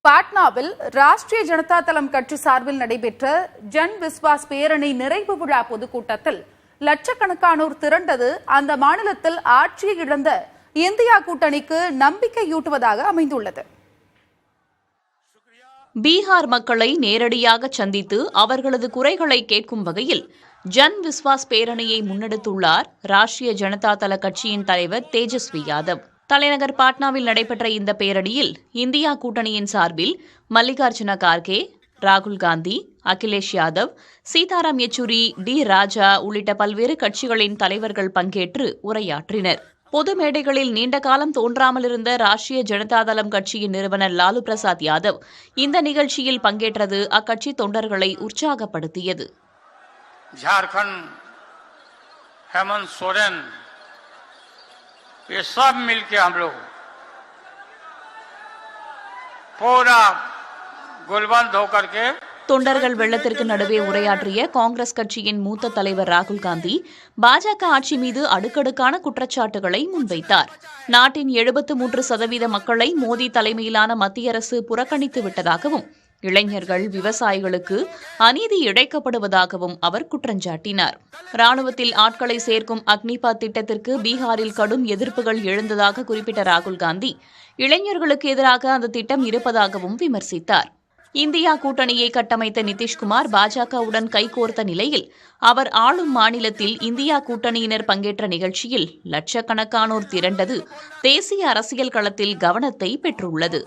பாட்னாவில் ராஷ்டிரிய ஜனதா தளம் கட்சி சார்பில் நடைபெற்ற ஜன் விஸ்வாஸ் பேரணி நிறைவு விழா பொதுக்கூட்டத்தில் லட்சக்கணக்கானோர் திரண்டது அந்த மாநிலத்தில் ஆட்சியை இழந்த இந்தியா கூட்டணிக்கு நம்பிக்கையூட்டுவதாக அமைந்துள்ளது. பீகார் மக்களை நேரடியாக சந்தித்து அவர்களது குறைகளை கேட்கும் வகையில் ஜன் விஸ்வாஸ் பேரணியை முன்னெடுத்துள்ளார் ராஷ்டிரிய ஜனதா தள கட்சியின் தலைவர் தேஜஸ்வி யாதவ். தலைநகர் பாட்னாவில் நடைபெற்ற இந்த பேரணியில் இந்தியா கூட்டணியின் சார்பில் மல்லிகார்ஜுன கார்கே, ராகுல் காந்தி, அகிலேஷ் யாதவ், சீதாராம் யெச்சூரி, டி ராஜா உள்ளிட்ட பல்வேறு கட்சிகளின் தலைவர்கள் பங்கேற்று உரையாற்றினர். பொது மேடைகளில் நீண்ட காலம் தோன்றாமல் இருந்த ராஷ்டிரிய ஜனதா தளம் கட்சியின் நிறுவனர் லாலு பிரசாத் யாதவ் இந்த நிகழ்ச்சியில் பங்கேற்றது அக்கட்சி தொண்டர்களை உற்சாகப்படுத்தியது. झारखंड, हेमंत सोरेन, ये सब मिलके हम लोग पूरा गुलबंद होकर के தொண்டர்கள் வெள்ளத்திற்கு நடுவே உரையாற்றிய காங்கிரஸ் கட்சியின் மூத்த தலைவர் ராகுல் காந்தி பாஜக ஆட்சி மீது அடுக்கடுக்கான குற்றச்சாட்டுகளை முன்வைத்தார். நாட்டின் 73% மக்களை மோடி தலைமையிலான மத்திய அரசு புறக்கணித்து விட்டதாகவும் இளைஞர்கள், விவசாயிகளுக்கு அநீதி இழைக்கப்படுவதாகவும் அவர் குற்றஞ்சாட்டினார். ராணுவத்தில் ஆட்களை சேர்க்கும் அக்னிபாத் திட்டத்திற்கு பீகாரில் கடும் எதிர்ப்புகள் எழுந்ததாக குறிப்பிட்ட ராகுல் காந்தி இளைஞர்களுக்கு எதிராக அந்த திட்டம் இருப்பதாகவும் விமர்சித்தார். இந்தியா கூட்டணியை கட்டமைத்த நிதிஷ்குமார் பாஜகவுடன் கைகோர்த்த நிலையில் அவர் ஆளும் மாநிலத்தில் இந்தியா கூட்டணியினர் பங்கேற்ற நிகழ்ச்சியில் லட்சக்கணக்கானோர் திரண்டது தேசிய அரசியல் களத்தில் கவனத்தை பெற்றுள்ளது.